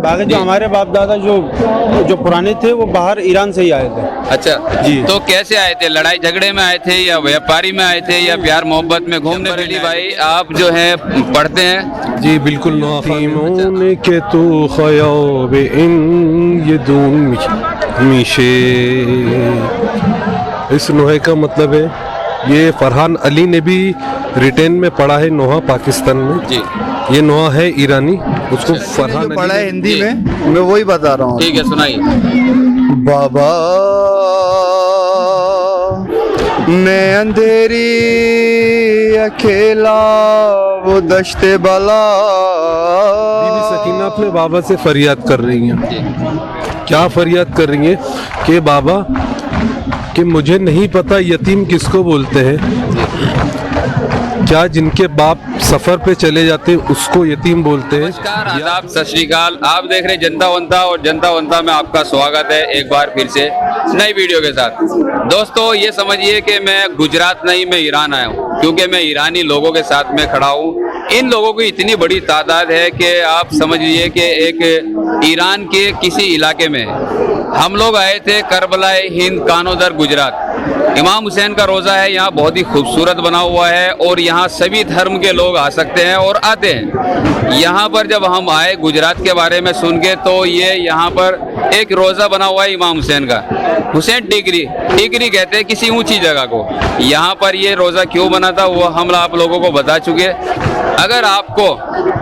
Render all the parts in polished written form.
बाकी जो हमारे बाप दादा जो पुराने थे वो बाहर ईरान से ही आए थे। अच्छा जी। तो कैसे आए थे, लड़ाई झगड़े में आए थे या व्यापारी में आए थे या प्यार मोहब्बत में घूमने फिरने? भाई आप जो है पढ़ते हैं? जी बिल्कुल। नौफीमों के तू ख़याब इन ये दून मीशे, इस नोहे का मतलब है, ये फरहान अली ने भी रिटेन में पढ़ा है नोहा पाकिस्तान में जी। ये नोहा है ईरानी, उसको फरहान जो पढ़ा अली है हिंदी में, मैं वही बता रहा हूँ। ठीक है सुनाइए। बाबा मैं अंधेरी अकेला वो दश्ते बला। बीबी सकीना अपने बाबा से फरियाद कर रही हैं। क्या फरियाद कर रही हैं कि बाबा कि मुझे नहीं पता यतीम किसको बोलते हैं, क्या जिनके बाप सफर पे चले जाते हैं उसको यतीम बोलते हैं? नमस्कार, आदाब, सत श्री अकाल। आप देख रहे हैं जनता वंता, और जनता वंता में आपका स्वागत है एक बार फिर से नई वीडियो के साथ। दोस्तों ये समझिए कि मैं गुजरात नहीं, मैं ईरान आया हूँ, क्योंकि मैं ईरानी लोगों के साथ में खड़ा हूँ। इन लोगों की इतनी बड़ी तादाद है कि आप समझ लीजिए कि एक ईरान के किसी इलाके में हम लोग आए थे, करबलाए हिंद, कानोदर, गुजरात। इमाम हुसैन का रोज़ा है, यहाँ बहुत ही खूबसूरत बना हुआ है और यहाँ सभी धर्म के लोग आ सकते हैं और आते हैं। यहाँ पर जब हम आए गुजरात के बारे में सुन के, तो ये यहाँ पर एक रोज़ा बना हुआ है इमाम हुसैन का, हुसैन टिकरी कहते हैं किसी ऊंची जगह को। यहाँ पर ये रोज़ा क्यों बना था वो हम आप लोगों को बता चुके। अगर आपको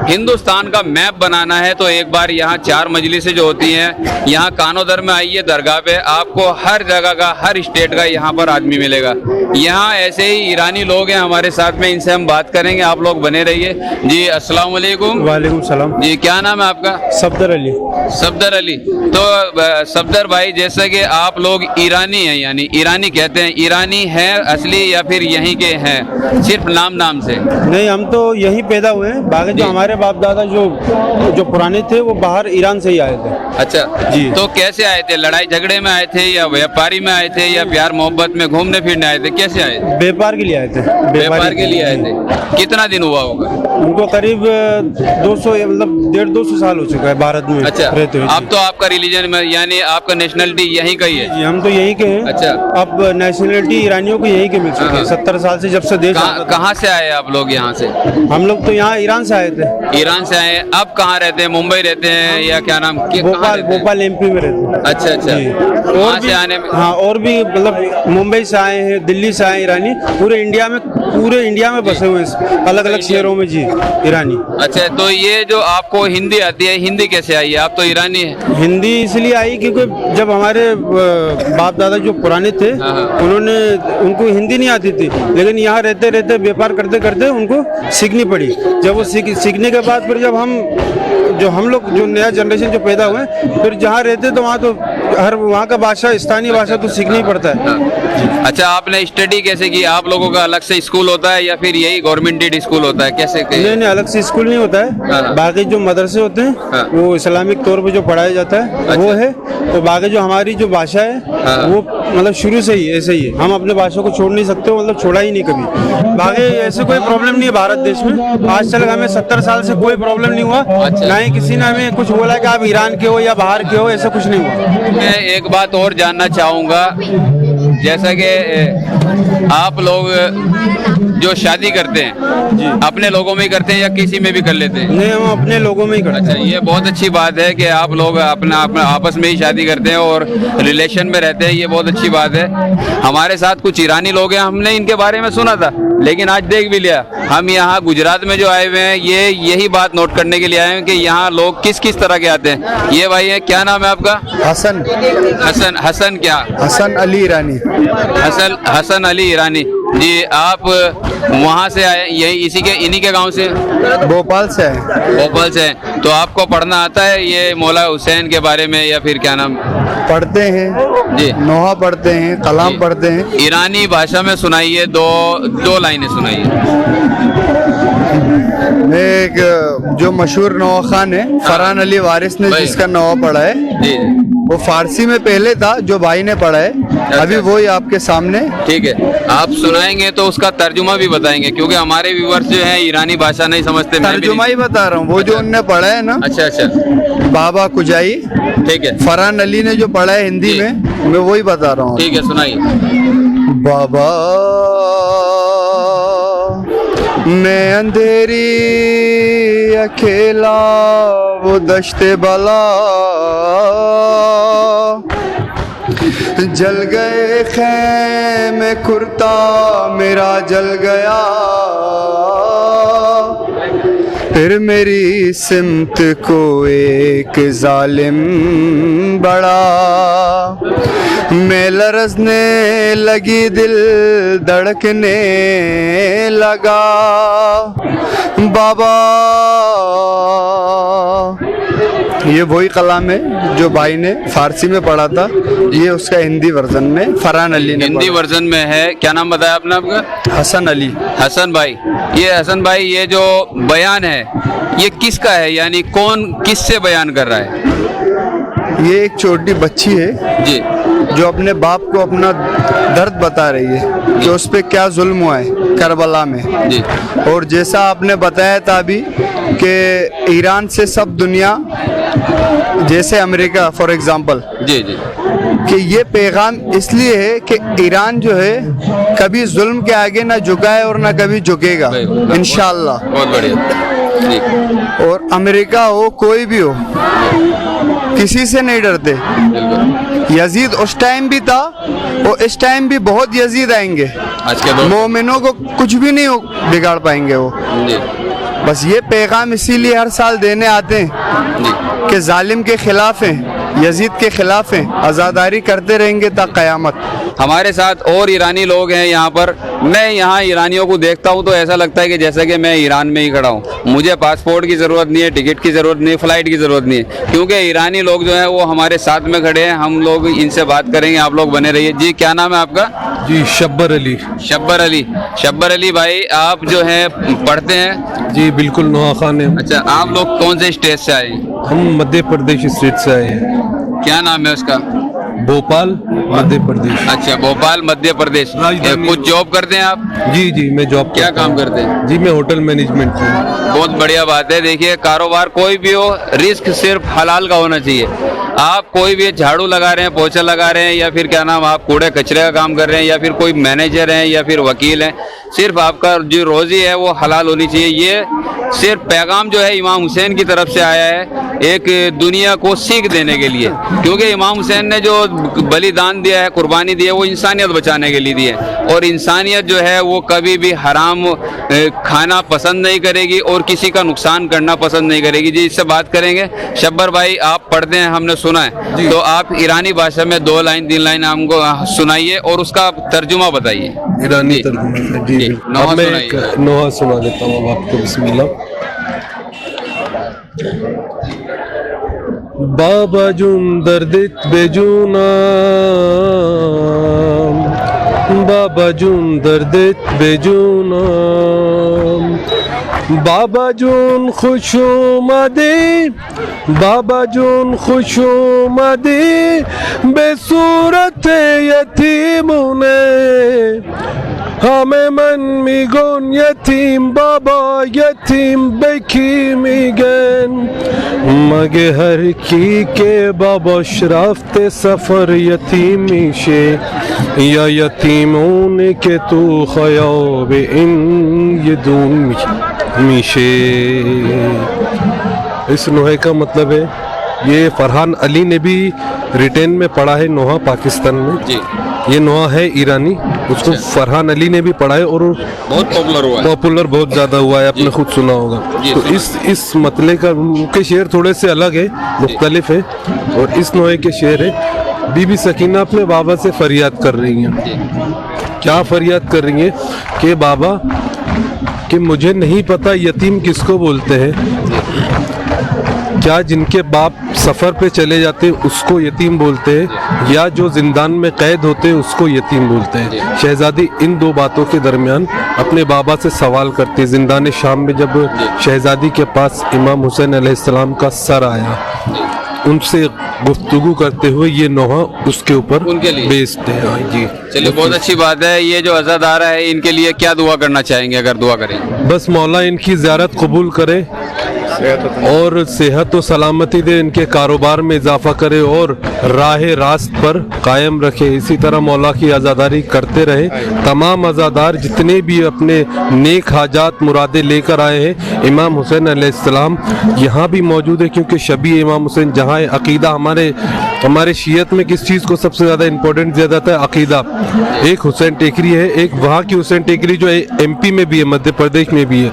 हिंदुस्तान का मैप बनाना है तो एक बार यहाँ 4 मजलिसें जो होती हैं, यहाँ कानोदर में आइए दरगाह पे, आपको हर जगह का, हर स्टेट का यहाँ पर आदमी मिलेगा। यहाँ ऐसे ही ईरानी लोग हैं हमारे साथ में, इनसे हम बात करेंगे, आप लोग बने रहिए। जी अस्सलाम वालेकुम। वालेकुम सलाम। जी क्या नाम है आपका? सफदर अली। सफदर अली। तो सफदर भाई, जैसे कि आप लोग ईरानी हैं, यानी ईरानी कहते हैं, ईरानी है असली या फिर यहीं के हैं सिर्फ नाम से? नहीं, हम तो यहीं पैदा हुए हैं। बाकी जो हमारे बाप दादा जो पुराने थे वो बाहर ईरान से ही आए थे। अच्छा जी। तो कैसे आए थे, लड़ाई झगड़े में आए थे या व्यापारी में आए थे या प्यार मोहब्बत में घूमने फिरने आए थे, कैसे आए थे? व्यापार के लिए आए थे। व्यापार के लिए आए थे। कितना दिन हुआ होगा? उनको करीब 200 मतलब 150-200 साल हो चुका है भारत में अच्छा, रहते हुए। अब तो आपका रिलीजन में यानी आपका नेशनलिटी यहीं का ही है? जी, हम तो यहीं के हैं। अच्छा। अब नेशनलिटी ईरानियों को यहीं के मिल चुकी है। 70 साल से जब से देश कहाँ से आए आप लोग यहाँ से? हम लोग तो यहाँ ईरान से आए थे। ईरान से आए। अब कहाँ रहते हैं, मुंबई रहते हैं या क्या नाम? भोपाल एमपी में रहते हैं। अच्छा अच्छा। जी। वहाँ से आने में? हाँ, और भी मतलब मुंबई से आए हैं, दिल्ली से आए ईरानी, पूरे इंडिया में बसे हुए हैं, अलग अलग शहरों में। जी ईरानी। अच्छा, तो ये जो आपको हिंदी आती है, हिंदी कैसे आई है? आप तो ईरानी है। हिंदी इसलिए आई क्योंकि जब हमारे बाप दादा जो पुराने थे, उनको हिंदी नहीं आती थी, लेकिन यहाँ रहते रहते व्यापार करते करते उनको सीखनी पड़ी। जब वो सीखने के बाद फिर जब हम लोग जो नया जनरेशन जो पैदा हुए, फिर जहाँ रहते तो वहाँ तो वहाँ का भाषा, स्थानीय भाषा तो सीखना ही पड़ता है। अच्छा, आपने स्टडी कैसे की? आप लोगों का अलग से स्कूल होता है या फिर यही गवर्नमेंट स्कूल होता है, कैसे? नहीं, अलग से स्कूल नहीं होता है। बाकी जो मदरसे होते हैं वो इस्लामिक तौर पे जो पढ़ाया जाता है वो है। तो बाकी जो हमारी जो भाषा है वो मतलब शुरू से ही ऐसे ही है। हम अपने भाषा को छोड़ नहीं सकते, मतलब छोड़ा ही नहीं कभी। बाकी ऐसे कोई प्रॉब्लम नहीं है भारत देश में। आज तक हमें 70 साल से कोई प्रॉब्लम नहीं हुआ। ना ही किसी ने हमें कुछ बोला कि आप ईरान के हो या बाहर के हो, ऐसा कुछ नहीं हुआ। मैं एक बात और जानना चाहूँगा, जैसा कि आप लोग जो शादी करते हैं अपने लोगों में ही करते हैं या किसी में भी कर लेते हैं? नहीं, हम अपने लोगों में ही करते हैं। अच्छा, ये बहुत अच्छी बात है कि आप लोग अपना आपस में ही शादी करते हैं और रिलेशन में रहते हैं, ये बहुत अच्छी बात है। हमारे साथ कुछ ईरानी लोग हैं, हमने इनके बारे में सुना था लेकिन आज देख भी लिया। हम यहाँ गुजरात में जो आए हुए हैं, ये यही बात नोट करने के लिए आए हैं कि यहाँ लोग किस किस तरह के आते हैं। ये भाई है, क्या नाम है आपका? हसन। हसन क्या? हसन अली ईरानी। हसन अली ईरानी। जी, आप वहाँ से आए, यही इन्हीं के गांव से? भोपाल से है। भोपाल से। तो आपको पढ़ना आता है ये मौला हुसैन के बारे में या फिर क्या नाम? पढ़ते हैं जी। नोहा पढ़ते हैं, कलाम पढ़ते हैं। ईरानी भाषा में सुनाइए, दो लाइनें सुनाइए। एक जो मशहूर नवा खान है फरहान अली वारिस ने, जिसका नवा पढ़ा है, जी। वो फारसी में पहले था जो भाई ने पढ़ा है, अभी वही आपके सामने। ठीक है, आप सुनाएंगे तो उसका तर्जुमा भी बताएंगे, क्योंकि हमारे व्यूअर्स जो हैं ईरानी भाषा नहीं समझते। मैं भी तर्जुमा ही बता रहा हूँ, वो जो उनने पढ़ा है ना, अच्छा अच्छा, बाबा कुजाई, ठीक है फरहान अली ने जो पढ़ा है हिंदी जी। में, मैं वही बता रहा हूँ। ठीक है, सुनाइए। बाबा मैं अंधेरी अकेला वो दश्ते बला, जल गए खैमे कुर्ता मेरा जल गया, फिर मेरी सिमत को एक जालिम बड़ा, मैं लरसने लगी दिल धड़कने लगा, बाबा ये वही कलाम है जो भाई ने फारसी में पढ़ा था, ये उसका हिंदी वर्जन में फरहान अली ने हिंदी वर्जन में है। क्या नाम बताया आपने आपका? हसन अली। हसन भाई, ये हसन भाई ये जो बयान है ये किसका है, यानी कौन किससे बयान कर रहा है? ये एक छोटी बच्ची है जी जो अपने बाप को अपना दर्द बता रही है कि उस पर क्या जुल्म हुआ है करबला में जी। और जैसा आपने बताया था अभी कि ईरान से सब दुनिया, जैसे अमेरिका फॉर एग्जांपल, जी जी कि ये पैगाम इसलिए है कि ईरान जो है कभी जुल्म के आगे ना झुका है और ना कभी झुकेगा इंशाल्लाह। बहुत बढ़िया जी। और अमेरिका हो कोई भी हो किसी से नहीं डरते। बिल्कुल, यजीद उस टाइम भी था और इस टाइम भी बहुत यजीद आएंगे, आज के दौर मोमिनों को कुछ भी नहीं बिगाड़ पाएंगे वो। जी बस ये पैगाम इसीलिए हर साल देने आते हैं जी। कि जालिम के खिलाफ हैं, यजीद के खिलाफ हैं, आज़ादारी करते रहेंगे तक क़यामत। हमारे साथ और ईरानी लोग हैं यहाँ पर। मैं यहाँ ईरानियों को देखता हूँ तो ऐसा लगता है कि जैसे कि मैं ईरान में ही खड़ा हूँ। मुझे पासपोर्ट की ज़रूरत नहीं है, टिकट की ज़रूरत नहीं है, फ़्लाइट की ज़रूरत नहीं है, क्योंकि ईरानी लोग जो हैं वो हमारे साथ में खड़े हैं। हम लोग इनसे बात करेंगे, आप लोग बने रहिए। जी क्या नाम है आपका? जी शब्बर अली। शब्बर अली। शब्बर अली भाई, आप जो है पढ़ते हैं? जी बिल्कुल, नोहा खान है। अच्छा, आप लोग कौन से स्टेट से आए हैं? हम मध्य प्रदेश स्टेट से आए हैं। क्या नाम है उसका? भोपाल मध्य प्रदेश। अच्छा, भोपाल मध्य प्रदेश। राजधानी। कुछ जॉब करते हैं आप? जी जी, मैं जॉब क्या करता काम हूँ। करते हैं? जी मैं होटल मैनेजमेंट में। बहुत बढ़िया बात है। देखिए, कारोबार कोई भी हो, रिस्क सिर्फ हलाल का होना चाहिए। आप कोई भी झाड़ू लगा रहे हैं, पोछा लगा रहे हैं, या फिर क्या नाम, आप कूड़े कचरे का काम कर रहे हैं, या फिर कोई मैनेजर हैं, या फिर वकील हैं, सिर्फ आपका जो रोजी है वो हलाल होनी चाहिए। ये सिर्फ पैगाम जो है इमाम हुसैन की तरफ से आया है, एक दुनिया को सीख देने के लिए, क्योंकि इमाम हुसैन ने जो बलिदान दिया है, कुर्बानी दी है, वो इंसानियत बचाने के लिए दी है। और इंसानियत जो है वो कभी भी हराम खाना पसंद नहीं करेगी और किसी का नुकसान करना पसंद नहीं करेगी। जी, इससे बात करेंगे। शब्बर भाई, आप पढ़ते हैं, हमने सुना है, तो आप ईरानी भाषा में 2 लाइन 3 लाइन हमको सुनाइए और उसका तर्जुमा बताइए। ईरानी जी। तर्जुमा। जी नोहा अब मैं सुनाइए। एक नोहा सुना देता हूँ अब आपको। बिस्मिल्लाह। बाबा जुन दर्दित बेजुना, बाबा जुन दर्दित बेजुना, बाबा जुन खुशुमदी, बाबा जुन खुशुमदी, बेसूरत यतीमुने, हमें मन मिगन यतीम बाबा यतीम बेकी मिगन, मगे हर की के बाबा शराफते सफर यतीमी शे, या यतीमों के तू खयाब इन यदून मीशे। इस नोहे का मतलब है, ये फरहान अली ने भी रिटेन में पढ़ा है, नोहा पाकिस्तान में। जी। ये नोहा है ईरानी, उसको फरहान अली ने भी पढ़ा है और बहुत पॉपुलर हुआ है। पॉपुलर बहुत ज्यादा हुआ है, आपने खुद सुना होगा। तो इस मतले का उनके शेर थोड़े से अलग है, मुख्तलिफ है। और इस नोहे के शेर है, बीबी सकीना अपने बाबा से फरियाद कर रही हैं। क्या फरियाद कर रही हैं कि बाबा कि मुझे नहीं पता यतीम किसको बोलते हैं, क्या जिनके बाप सफ़र पे चले जाते हैं उसको यतीम बोलते हैं, या जो जिंदान में कैद होते हैं उसको यतीम बोलते हैं। शहजादी इन 2 बातों के दरमियान अपने बाबा से सवाल करती है। जिंदान शाम में जब शहजादी के पास इमाम हुसैन अलैहिस्सलाम का सर आया, उनसे गुफ्तगू करते हुए ये नोहा उसके ऊपर उनके लिए बेस्ड है। हाँ जी, चलिए बहुत अच्छी बात है। ये जो अज़ादार है इनके लिए क्या दुआ करना चाहेंगे, अगर दुआ करें? बस मौला इनकी ज़ियारत कबूल करे और सेहत और सलामती दे, इनके कारोबार में इजाफा करे और राह रास्त पर कायम रखे। इसी तरह मौला की आज़ादारी करते रहे। तमाम आज़ादार जितने भी अपने नेक हाजात मुरादे लेकर आए हैं, इमाम हुसैन अलैहिस्सलाम यहाँ भी मौजूद है, क्योंकि शबी इमाम हुसैन जहाँ है। अकीदा हमारे शियत में किस चीज़ को सबसे ज़्यादा इंपॉर्टेंट दिया जाता है? अकीदा। एक हुसैन टेकरी है, एक वहाँ की हुसैन टेकरी जो MP में भी है, मध्य प्रदेश में भी है,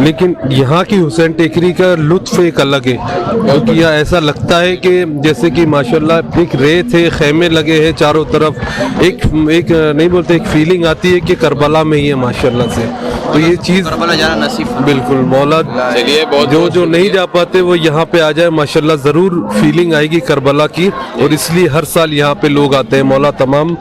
लेकिन यहाँ की हुसैन टेकरी का लुत्फ एक अलग है, क्योंकि यहाँ ऐसा लगता है कि जैसे कि माशाल्लाह एक रेत है, खेमे लगे हैं चारों तरफ, एक नहीं बोलते, एक फीलिंग आती है कि करबला में ही है माशाल्लाह से। तो ये चीज़ करबला जाना नसीब, बिल्कुल मौला चलिए बहुत जो नहीं जा पाते वो यहाँ पे आ जाए, माशाल्लाह ज़रूर फीलिंग आएगी करबला की। और इसलिए हर साल यहाँ पे लोग आते हैं। मौला तमाम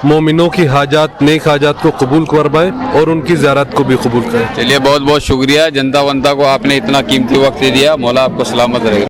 मोमिनों की हाजात, नेक हाजात को कबूल करवाए और उनकी ज़ियारत को भी कबूल करे। चलिए बहुत बहुत शुक्रिया। जनता वंता को आपने इतना कीमती वक्त दे दिया, मौला आपको सलामत रहे।